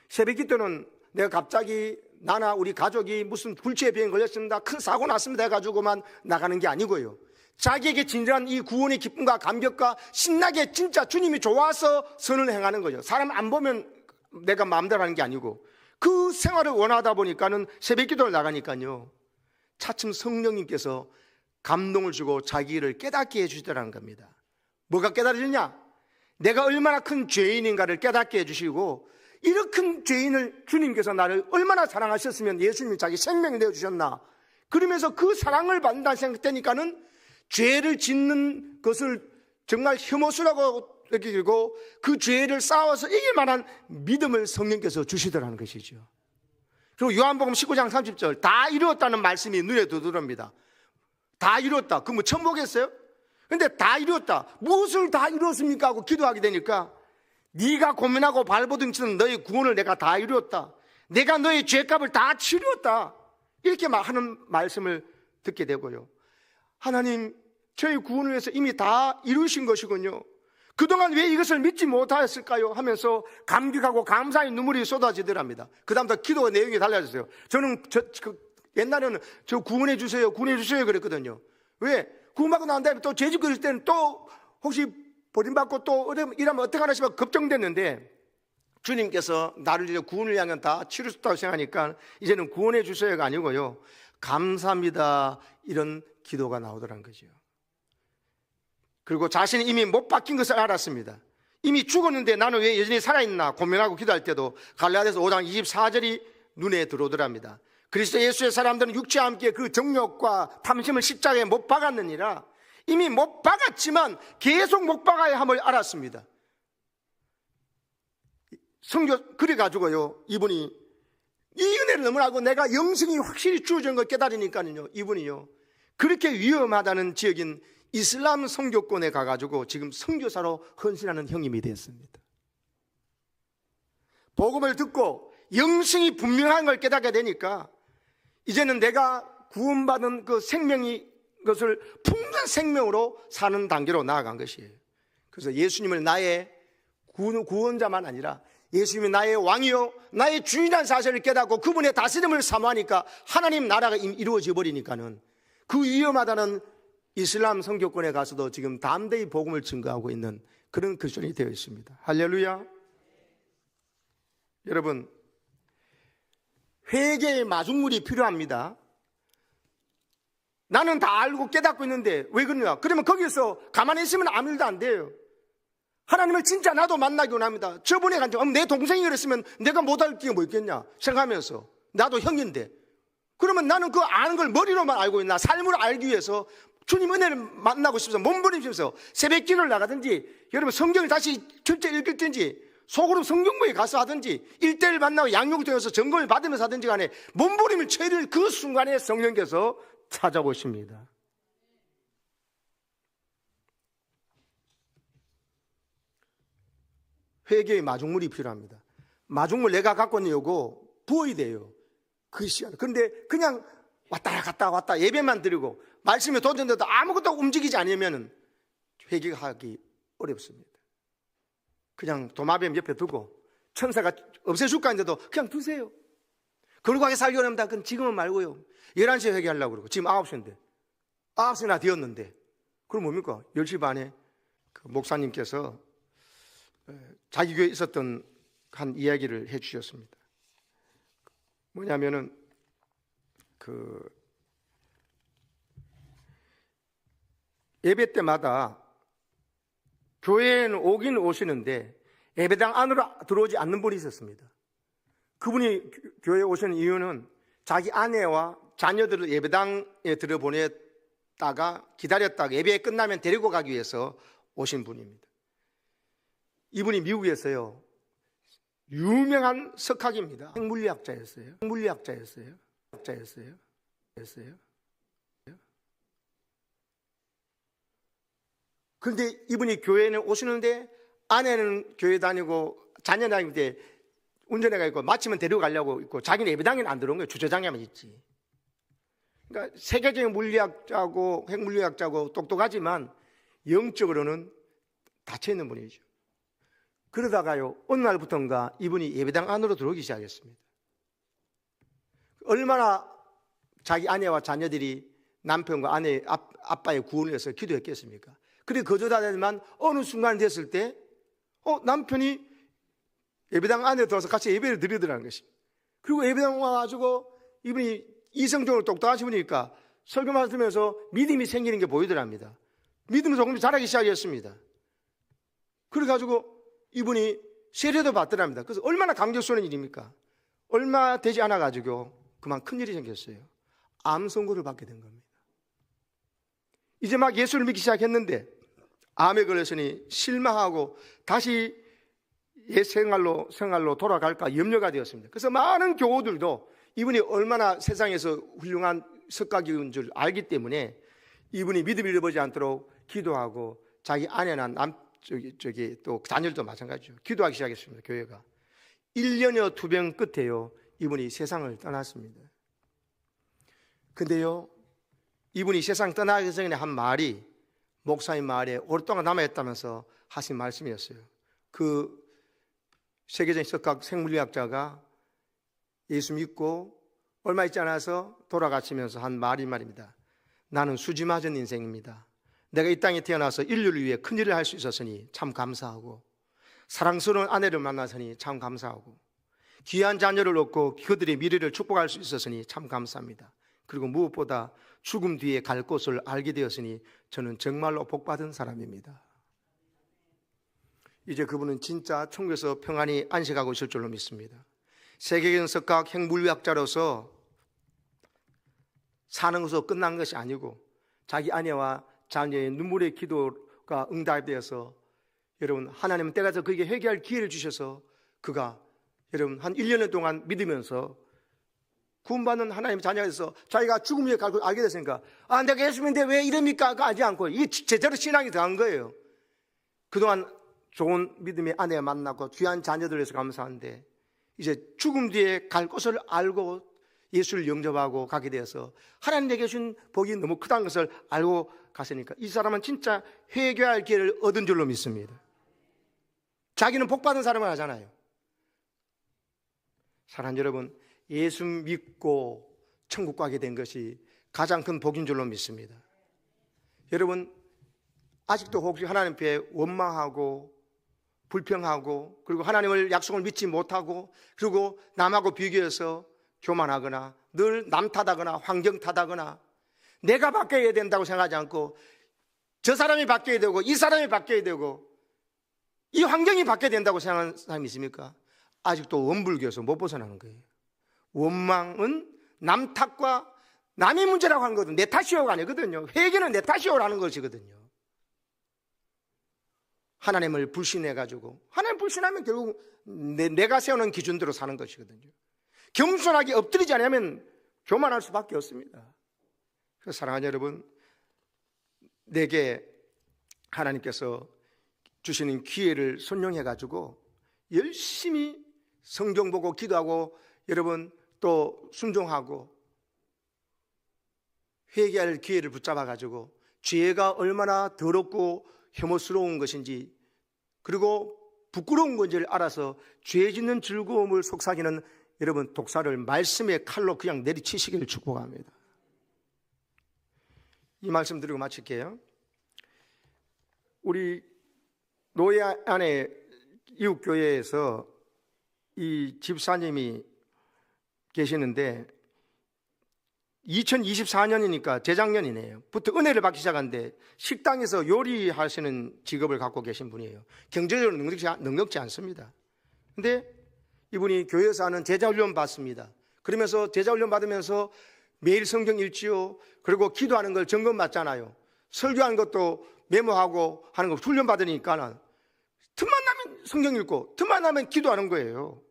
새벽 기도는 내가 갑자기 나나 우리 가족이 무슨 불치병에 걸렸습니다, 큰 사고 났습니다 해가지고만 나가는 게 아니고요, 자기에게 진정한 이 구원의 기쁨과 감격과 신나게 진짜 주님이 좋아서 선을 행하는 거죠. 사람 안 보면 내가 마음대로 하는 게 아니고 그 생활을 원하다 보니까는 새벽 기도를 나가니까요, 차츰 성령님께서 감동을 주고 자기를 깨닫게 해주시더라는 겁니다. 뭐가 깨달아지냐? 내가 얼마나 큰 죄인인가를 깨닫게 해주시고, 이렇게 큰 죄인을 주님께서 나를 얼마나 사랑하셨으면 예수님이 자기 생명을 내어주셨나, 그러면서 그 사랑을 받는다는 생각되니까는 죄를 짓는 것을 정말 혐오스라고 느끼고 그 죄를 싸워서 이길 만한 믿음을 성령께서 주시더라는 것이죠. 그리고 요한복음 19장 30절 다 이루었다는 말씀이 눈에 들어옵니다. 다 이루었다. 그 뭐 처음 보겠어요? 근데 다 이루었다. 무엇을 다 이루었습니까? 하고 기도하게 되니까 네가 고민하고 발버둥치는 너의 구원을 내가 다 이루었다. 내가 너의 죄값을 다 치루었다. 이렇게 하는 말씀을 듣게 되고요. 하나님, 저의 구원을 위해서 이미 다 이루신 것이군요. 그동안 왜 이것을 믿지 못하였을까요? 하면서 감격하고 감사의 눈물이 쏟아지더랍니다. 그 다음부터 기도의 내용이 달라졌어요. 저는 옛날에는 저 구원해 주세요, 구원해 주세요 그랬거든요. 왜? 구원받고 난 다음에 또 죄짓고 그럴 때는 또 혹시 버림받고 또 이러면 어떡하나 싶어 걱정됐는데, 주님께서 나를 위해 구원을 향해 다 치루셨다고 생각하니까 이제는 구원해 주세요가 아니고요, 감사합니다, 이런 기도가 나오더란 거죠. 그리고 자신이 이미 못 박힌 것을 알았습니다. 이미 죽었는데 나는 왜 여전히 살아있나 고민하고 기도할 때도 갈라디아서 5장 24절이 눈에 들어오더랍니다. 그리스도 예수의 사람들은 육체와 함께 그 정욕과 탐심을 십자가에 못 박았느니라. 이미 못 박았지만 계속 못 박아야 함을 알았습니다. 성경 그래가지고요, 이분이 이 은혜를 너무 알고 내가 영생이 확실히 주어진 걸 깨달으니까요, 이분이요 그렇게 위험하다는 지역인 이슬람 선교권에 가가지고 지금 선교사로 헌신하는 형님이 되었습니다. 복음을 듣고 영생이 분명한 걸 깨닫게 되니까 이제는 내가 구원받은 그 생명이 것을 풍부한 생명으로 사는 단계로 나아간 것이에요. 그래서 예수님을 나의 구원자만 아니라 예수님이 나의 왕이요 나의 주인이라는 사실을 깨닫고 그분의 다스림을 사모하니까 하나님 나라가 이루어져 버리니까는 그 위험하다는 이슬람 선교권에 가서도 지금 담대히 복음을 증거하고 있는 그런 크리스천이 되어 있습니다. 할렐루야. 여러분, 회개의 마중물이 필요합니다. 나는 다 알고 깨닫고 있는데 왜 그러냐? 그러면 거기서 가만히 있으면 아무 일도 안 돼요. 하나님을 진짜 나도 만나기 원합니다. 저번에 내 동생이 그랬으면 내가 못할 게 뭐 있겠냐 생각하면서, 나도 형인데 그러면 나는 그 아는 걸 머리로만 알고 있나? 삶을 알기 위해서 주님 은혜를 만나고 싶어서 몸부림치면서 새벽 기도를 나가든지, 여러분 성경을 다시 전체 읽든지, 속으로 성경부에 가서 하든지, 1:1 만나고 양육을 통해서 점검을 받으면서 하든지 간에 몸부림을 쳐야 될 그 순간에 성령께서 찾아오십니다. 회개의 마중물이 필요합니다. 마중물 내가 갖고 있는 요거 부어야 돼요, 그 시간. 그런데 그냥 왔다 갔다 왔다 예배만 드리고 말씀에 도전돼도 아무것도 움직이지 않으면 회개하기 어렵습니다. 그냥 도마뱀 옆에 두고 천사가 없애줄까 했는데도 그냥 두세요. 거룩하게 살기 원합니다. 그건 지금은 말고요, 11시에 회개하려고 그러고 지금 9시인데 9시나 되었는데 그럼 뭡니까? 10시 반에 그 목사님께서 자기 교회에 있었던 한 이야기를 해 주셨습니다. 뭐냐면은 예배 때마다 교회에는 오긴 오시는데 예배당 안으로 들어오지 않는 분이 있었습니다. 그분이 교회에 오시는 이유는 자기 아내와 자녀들을 예배당에 들여보냈다가 기다렸다가 예배 끝나면 데리고 가기 위해서 오신 분입니다. 이분이 미국에서요 유명한 석학입니다. 핵물리학자였어요. 그런데 이분이 교회에 오시는데 아내는 교회 다니고 자녀 다닐 때 운전해가 있고 마치면 데리고 가려고 있고 자기는 예배당에는 안 들어온 거예요. 주차장에만 있지. 그러니까 세계적인 물리학자고 핵물리학자고 똑똑하지만 영적으로는 닫혀 있는 분이죠. 그러다가요, 어느 날부터인가 이분이 예배당 안으로 들어오기 시작했습니다. 얼마나 자기 아내와 자녀들이 남편과 아내, 아빠의 구원을 위해서 기도했겠습니까? 그래 거저다니만 어느 순간 됐을 때 남편이 예배당 안에 들어와서 같이 예배를 드리더라는 것입니다. 그리고 예배당 와가지고 이분이 이성적으로 똑똑하신 분이니까 설교만 들으면서 믿음이 생기는 게 보이더랍니다. 믿음이 조금 자라기 시작했습니다. 그래가지고 이분이 세례도 받더랍니다. 그래서 얼마나 감격스러운 일입니까? 얼마 되지 않아가지고 그만 큰일이 생겼어요. 암 선고를 받게 된 겁니다. 이제 막 예수를 믿기 시작했는데 암에 걸렸으니 실망하고 다시 옛 생활로 돌아갈까 염려가 되었습니다. 그래서 많은 교우들도 이분이 얼마나 세상에서 훌륭한 석가기인 줄 알기 때문에 이분이 믿음을 잃어버리지 않도록 기도하고 자기 아내나 또 자녀들도 마찬가지죠. 기도하기 시작했습니다. 교회가 1년여 투병 끝에요 이분이 세상을 떠났습니다. 근데요 이분이 세상 떠나기 전에 한 말이 목사님 말에 오랫동안 남아있다면서 하신 말씀이었어요. 그 세계적인 석학 생물리학자가 예수 믿고 얼마 있지 않아서 돌아가시면서 한 말입니다. 나는 수지 맞은 인생입니다. 내가 이 땅에 태어나서 인류를 위해 큰일을 할 수 있었으니 참 감사하고 사랑스러운 아내를 만나서니 참 감사하고 귀한 자녀를 얻고 그들의 미래를 축복할 수 있었으니 참 감사합니다. 그리고 무엇보다 죽음 뒤에 갈 곳을 알게 되었으니 저는 정말로 복받은 사람입니다. 이제 그분은 진짜 천국에서 평안히 안식하고 있을 줄로 믿습니다. 세계적인 석학 핵물리학자로서 사는 것으로 끝난 것이 아니고 자기 아내와 자녀의 눈물의 기도가 응답되어서 여러분 하나님은 때가 돼서 그에게 회개할 기회를 주셔서 그가 여러분 한 1년 동안 믿으면서 구원받는 하나님의 자녀가 돼서 자기가 죽음 위에 갈 걸 알게 됐으니까 내가 예수 믿는데 왜 이럽니까? 하지 않고 이게 제대로 신앙이 들어간 거예요. 그동안 좋은 믿음의 아내 만나고 귀한 자녀들 위해서 감사한데 이제 죽음 뒤에 갈 곳을 알고 예수를 영접하고 가게 되어서 하나님에게 주신 복이 너무 크다는 것을 알고 갔으니까 이 사람은 진짜 회개할 기회를 얻은 줄로 믿습니다. 자기는 복받은 사람을 하잖아요. 사랑하는 여러분, 예수 믿고 천국 가게 된 것이 가장 큰 복인 줄로 믿습니다. 여러분 아직도 혹시 하나님 앞에 원망하고 불평하고 그리고 하나님을 약속을 믿지 못하고 그리고 남하고 비교해서 교만하거나 늘 남 탓하거나 환경 탓하거나 내가 바뀌어야 된다고 생각하지 않고 저 사람이 바뀌어야 되고 이 사람이 바뀌어야 되고 이 환경이 바뀌어야 된다고 생각하는 사람이 있습니까? 아직도 원불교에서 못 벗어나는 거예요. 원망은 남 탓과 남의 문제라고 하는 거거든요. 내 탓이오가 아니거든요. 회개는 내 탓이오라는 것이거든요. 하나님을 불신해가지고 하나님 불신하면 결국 내가 세우는 기준대로 사는 것이거든요. 겸손하게 엎드리지 않으면 교만할 수밖에 없습니다. 그래서 사랑하는 여러분, 내게 하나님께서 주시는 기회를 선용해가지고 열심히 성경 보고 기도하고 여러분 또 순종하고 회개할 기회를 붙잡아가지고 죄가 얼마나 더럽고 혐오스러운 것인지 그리고 부끄러운 건지를 알아서 죄 짓는 즐거움을 속삭이는 여러분 독사를 말씀의 칼로 그냥 내리치시기를 축복합니다. 이 말씀 드리고 마칠게요. 우리 노예 안에 이웃교회에서 이 집사님이 계시는데 2024년이니까 재작년이네요. 부터 은혜를 받기 시작한데 식당에서 요리하시는 직업을 갖고 계신 분이에요. 경제적으로 능력지 않습니다. 근데 이분이 교회에서 하는 제자훈련 받습니다. 그러면서 제자훈련 받으면서 매일 성경 읽지요. 그리고 기도하는 걸 점검 받잖아요. 설교하는 것도 메모하고 하는 거 훈련 받으니까는 틈만 나면 성경 읽고 틈만 나면 기도하는 거예요.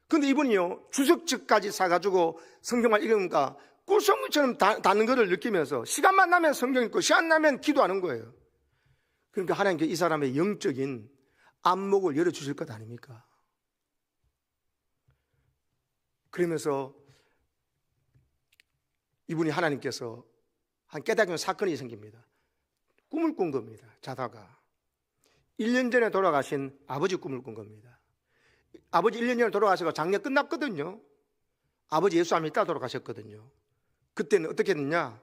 근데 이분이요 주석책까지 사가지고 성경을 읽으니까 꿀성물처럼 닿는 것을 느끼면서 시간만 나면 성경 읽고 시간 나면 기도하는 거예요. 그러니까 하나님께 이 사람의 영적인 안목을 열어주실 것 아닙니까? 그러면서 이분이 하나님께서 한 깨닫는 사건이 생깁니다. 꿈을 꾼 겁니다. 자다가 1년 전에 돌아가신 아버지 꿈을 꾼 겁니다. 아버지 1년 전에 돌아가시고 작년 끝났거든요. 아버지 예수 안 믿다 돌아가셨거든요. 그때는 어떻게 됐냐?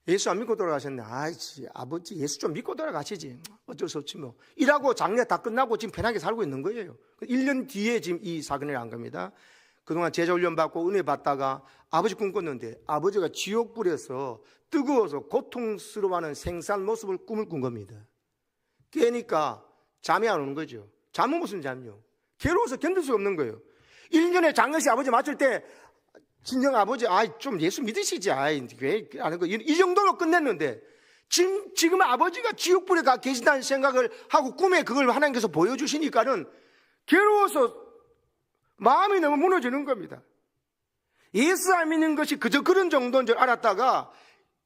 예수 안 믿고 돌아가셨네. 아이씨, 아버지 예수 좀 믿고 돌아가시지. 어쩔 수 없지 뭐. 일하고 장례 다 끝나고 지금 편하게 살고 있는 거예요. 1년 뒤에 지금 이 사건이 난 겁니다. 그동안 제자훈련 받고 은혜 받다가 아버지 꿈꿨는데 아버지가 지옥불에서 뜨거워서 고통스러워하는 생산 모습을 꿈을 꾼 겁니다. 깨니까 잠이 안 오는 거죠. 잠은 무슨 잠이요? 괴로워서 견딜 수 없는 거예요. 1년에 장례식 아버지 맞을 때 진정 아버지, 좀 예수 믿으시지. 왜 하는 거. 이 정도로 끝냈는데, 지금 아버지가 지옥불에 가 계신다는 생각을 하고 꿈에 그걸 하나님께서 보여주시니까는 괴로워서 마음이 너무 무너지는 겁니다. 예수 안 믿는 것이 그저 그런 정도인 줄 알았다가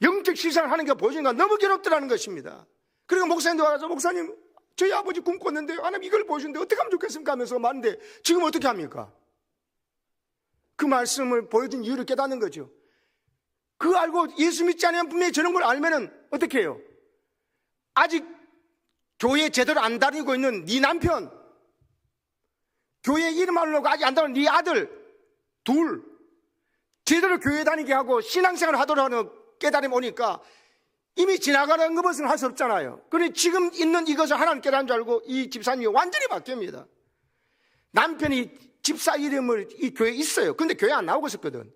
영적 실상을 하는 게 보여주니까 너무 괴롭더라는 것입니다. 그리고 목사님도 와서 목사님, 저희 아버지 꿈 꿨는데 하나님 이걸 보여주는데 어떻게 하면 좋겠습니까? 하면서 말하는데 지금 어떻게 합니까? 그 말씀을 보여준 이유를 깨닫는 거죠. 그거 알고 예수 믿지 않으면 분명히 저런 걸 알면은 어떻게 해요? 아직 교회 제대로 안 다니고 있는 네 남편, 교회 이름 알려고 아직 안 다니는 네 아들 둘 제대로 교회 다니게 하고 신앙생활을 하도록 하는 깨달음이 오니까 이미 지나가는 것은 할 수 없잖아요. 그런데 지금 있는 이것을 하나님 깨달은 줄 알고 이 집사님이 완전히 바뀝니다. 남편이 집사 이름을 이 교회에 있어요. 근데 교회 안 나오고 있었거든.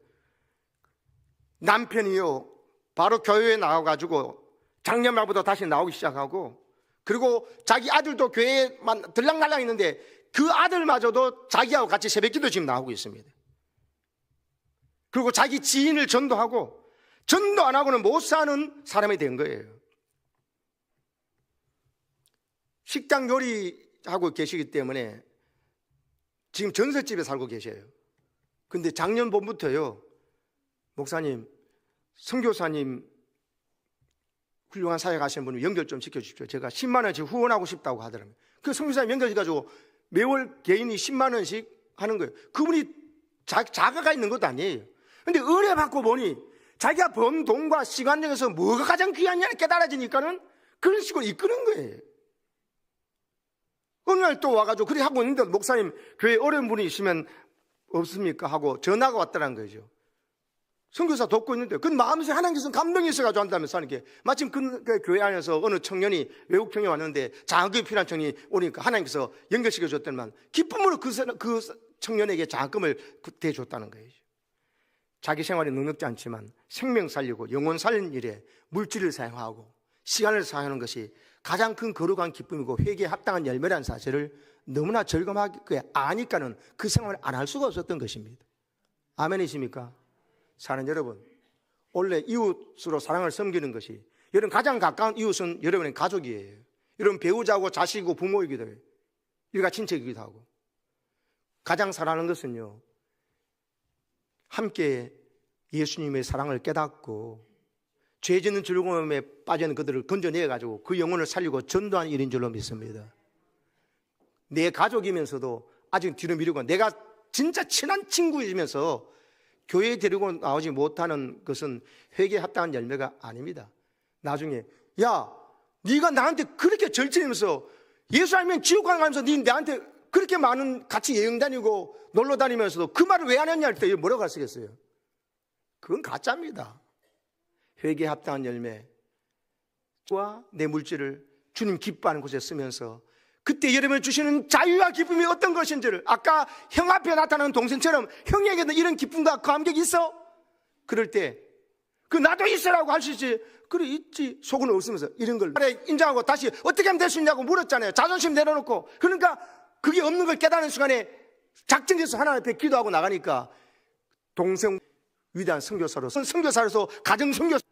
남편이요, 바로 교회에 나와가지고 작년 말부터 다시 나오기 시작하고, 그리고 자기 아들도 교회에만 들락날락 있는데 그 아들마저도 자기하고 같이 새벽기도 지금 나오고 있습니다. 그리고 자기 지인을 전도하고, 전도 안 하고는 못 사는 사람이 된 거예요. 식당 요리하고 계시기 때문에 지금 전셋집에 살고 계셔요. 근데 작년 봄부터요, 목사님, 선교사님 훌륭한 사역 하시는 분을 연결 좀 시켜주십시오. 제가 10만 원씩 후원하고 싶다고 하더라고요. 그 선교사님 연결해가지고 매월 개인이 10만 원씩 하는 거예요. 그분이 자가가 있는 것도 아니에요. 근데 은혜 받고 보니 자기가 번 돈과 시간 중에서 뭐가 가장 귀하냐는 깨달아지니까는 그런 식으로 이끄는 거예요. 어느 날 또 와가지고 그렇게 하고 있는데 목사님 교회에 어려운 분이 있으면 없습니까? 하고 전화가 왔다는 거죠. 선교사 돕고 있는데 그 마음에서 하나님께서 감동이 있어가지고 한다면서 하는 게 마침 그 교회 안에서 어느 청년이 외국 청년이 왔는데 장학금이 필요한 청년이 오니까 하나님께서 연결시켜줬더니만 기쁨으로 그 청년에게 장학금을 대줬다는 거예요. 자기 생활에 넉넉지 않지만 생명 살리고 영혼 살리는 일에 물질을 사용하고 시간을 사용하는 것이 가장 큰 거룩한 기쁨이고 회개에 합당한 열매라는 사실을 너무나 절감하게 아니까는 그 생활을 안 할 수가 없었던 것입니다. 아멘이십니까? 사는 여러분, 원래 이웃으로 사랑을 섬기는 것이, 여러분 가장 가까운 이웃은 여러분의 가족이에요. 여러분 배우자고 자식이고 부모이기도 해요. 일가 친척이기도 하고. 가장 사랑하는 것은요, 함께 예수님의 사랑을 깨닫고 죄 짓는 즐거움에 빠지는 그들을 건져내가지고 그 영혼을 살리고 전도하는 일인 줄로 믿습니다. 내 가족이면서도 아직 뒤로 미루고 내가 진짜 친한 친구이면서 교회에 데리고 나오지 못하는 것은 회개에 합당한 열매가 아닙니다. 나중에 야, 네가 나한테 그렇게 절친하면서 예수 알면 지옥 가면서 네 나한테 그렇게 많은 같이 여행 다니고 놀러 다니면서도 그 말을 왜 안 했냐 할 때 뭐라고 하시겠어요? 그건 가짜입니다. 회개에 합당한 열매와 내 물질을 주님 기뻐하는 곳에 쓰면서 그때 여러분이 주시는 자유와 기쁨이 어떤 것인지를, 아까 형 앞에 나타나는 동생처럼 형에게도 이런 기쁨과 감격이 있어? 그럴 때 그 나도 있으라고 할 수 있지. 그래 있지. 속은 없으면서 이런 걸 인정하고 다시 어떻게 하면 될 수 있냐고 물었잖아요. 자존심 내려놓고. 그러니까 그게 없는 걸 깨닫는 순간에 작정해서 하나님 앞에 기도하고 나가니까 동생 위대한 선교사로서 가정 선교사,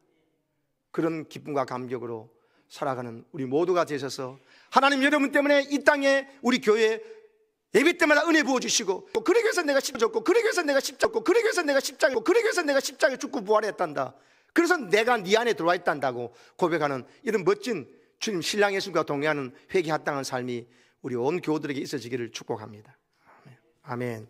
그런 기쁨과 감격으로 살아가는 우리 모두가 되셔서 하나님 여러분 때문에 이 땅에 우리 교회 예배 때마다 은혜 부어주시고, 그러기 위해서 내가 십자고, 그러기 위해서 내가 십자고, 그러기 위해서 내가 십자고, 그러기 위해서 내가 십자가에 죽고 부활했단다. 그래서 내가 네 안에 들어와 있단다고 고백하는 이런 멋진 주님 신랑 예수님과 동행하는 회개에 합당한 삶이 우리 온 교우들에게 있어지기를 축복합니다. 아멘.